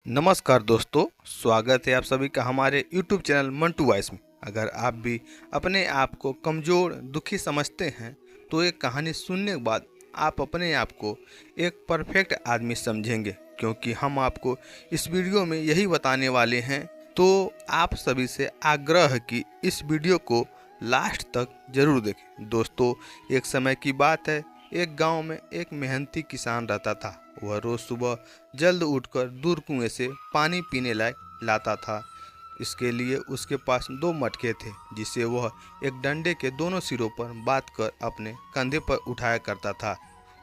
नमस्कार दोस्तों, स्वागत है आप सभी का हमारे YouTube चैनल मंटू वॉइस में। अगर आप भी अपने आप को कमज़ोर, दुखी समझते हैं तो एक कहानी सुनने के बाद आप अपने आप को एक परफेक्ट आदमी समझेंगे, क्योंकि हम आपको इस वीडियो में यही बताने वाले हैं। तो आप सभी से आग्रह है कि इस वीडियो को लास्ट तक जरूर देखें। दोस्तों, एक समय की बात है, एक गांव में एक मेहनती किसान रहता था। वह रोज सुबह जल्द उठकर दूर कुएं से पानी पीने लायक लाता था। इसके लिए उसके पास दो मटके थे, जिसे वह एक डंडे के दोनों सिरों पर बांध कर अपने कंधे पर उठाया करता था।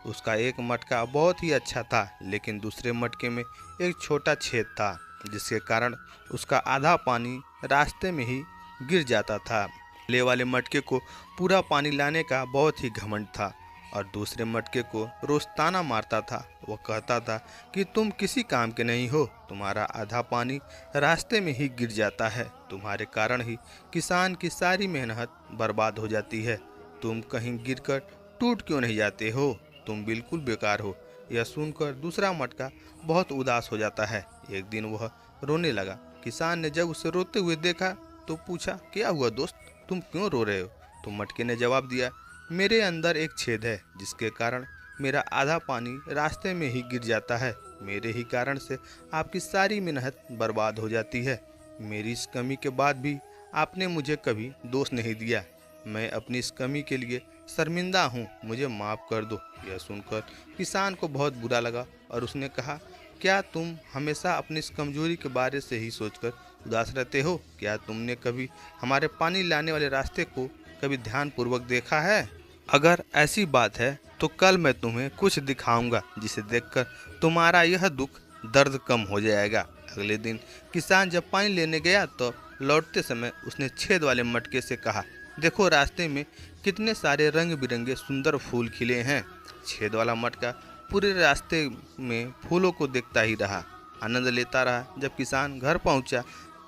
उसका एक मटका बहुत ही अच्छा था, लेकिन दूसरे मटके में एक छोटा छेद था, जिसके कारण उसका आधा पानी रास्ते में ही गिर जाता था। ले वाले मटके को पूरा पानी लाने का बहुत ही घमंड था और दूसरे मटके को रोज ताना मारता था। वह कहता था कि तुम किसी काम के नहीं हो, तुम्हारा आधा पानी रास्ते में ही गिर जाता है, तुम्हारे कारण ही किसान की सारी मेहनत बर्बाद हो जाती है, तुम कहीं गिरकर टूट क्यों नहीं जाते हो, तुम बिल्कुल बेकार हो। यह सुनकर दूसरा मटका बहुत उदास हो जाता है। एक दिन वह रोने लगा। किसान ने जब उसे रोते हुए देखा तो पूछा, क्या हुआ दोस्त, तुम क्यों रो रहे हो? तो मटके ने जवाब दिया, मेरे अंदर एक छेद है, जिसके कारण मेरा आधा पानी रास्ते में ही गिर जाता है। मेरे ही कारण से आपकी सारी मेहनत बर्बाद हो जाती है। मेरी इस कमी के बाद भी आपने मुझे कभी दोष नहीं दिया। मैं अपनी इस कमी के लिए शर्मिंदा हूँ, मुझे माफ़ कर दो। यह सुनकर किसान को बहुत बुरा लगा और उसने कहा, क्या तुम हमेशा अपनी इस कमजोरी के बारे से ही सोचकर उदास रहते हो? क्या तुमने कभी हमारे पानी लाने वाले रास्ते को कभी ध्यानपूर्वक देखा है? अगर ऐसी बात है तो कल मैं तुम्हें कुछ दिखाऊंगा, जिसे देखकर तुम्हारा यह दुख दर्द कम हो जाएगा। अगले दिन किसान जब पानी लेने गया तो लौटते समय उसने छेद वाले मटके से कहा, देखो रास्ते में कितने सारे रंग बिरंगे सुंदर फूल खिले हैं। छेद वाला मटका पूरे रास्ते में फूलों को देखता ही रहा, आनंद लेता रहा। जब किसान घर पहुंचा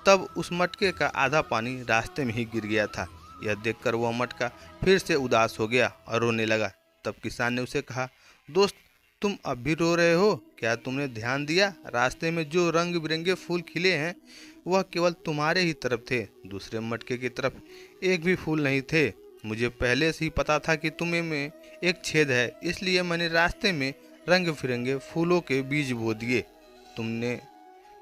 तब उस मटके का आधा पानी रास्ते में ही गिर गया था। यह देखकर वह मटका फिर से उदास हो गया और रोने लगा। तब किसान ने उसे कहा, दोस्त, तुम अब भी रो रहे हो? क्या तुमने ध्यान दिया, रास्ते में जो रंग बिरंगे फूल खिले हैं वह केवल तुम्हारे ही तरफ थे, दूसरे मटके की तरफ एक भी फूल नहीं थे। मुझे पहले से ही पता था कि तुम्हें में एक छेद है, इसलिए मैंने रास्ते में रंग बिरंगे फूलों के बीज बो दिए। तुमने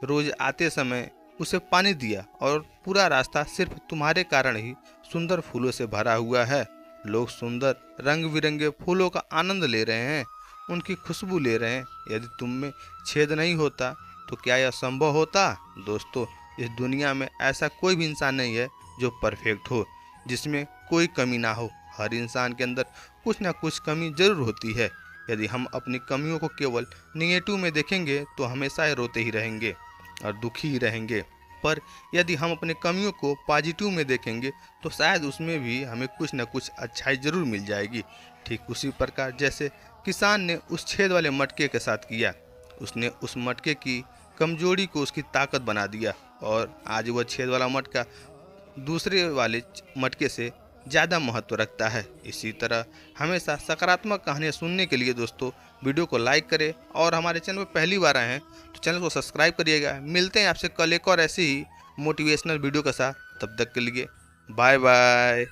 रोज आते समय उसे पानी दिया और पूरा रास्ता सिर्फ तुम्हारे कारण ही सुंदर फूलों से भरा हुआ है। लोग सुंदर रंग बिरंगे फूलों का आनंद ले रहे हैं, उनकी खुशबू ले रहे हैं। यदि तुम में छेद नहीं होता तो क्या यह संभव होता? दोस्तों, इस दुनिया में ऐसा कोई भी इंसान नहीं है जो परफेक्ट हो, जिसमें कोई कमी ना हो। हर इंसान के अंदर कुछ ना कुछ कमी जरूर होती है। यदि हम अपनी कमियों को केवल निगेटिव में देखेंगे तो हमेशा रोते ही रहेंगे और दुखी ही रहेंगे। पर यदि हम अपने कमियों को पॉजिटिव में देखेंगे तो शायद उसमें भी हमें कुछ न कुछ अच्छाई जरूर मिल जाएगी। ठीक उसी प्रकार जैसे किसान ने उस छेद वाले मटके के साथ किया, उसने उस मटके की कमजोरी को उसकी ताकत बना दिया और आज वह छेद वाला मटका दूसरे वाले मटके से ज़्यादा महत्व रखता है। इसी तरह हमेशा सकारात्मक कहानियाँ सुनने के लिए दोस्तों वीडियो को लाइक करें और हमारे चैनल पर पहली बार आए हैं तो चैनल को सब्सक्राइब करिएगा। मिलते हैं आपसे कल एक और ऐसे ही मोटिवेशनल वीडियो के साथ। तब तक के लिए बाय बाय।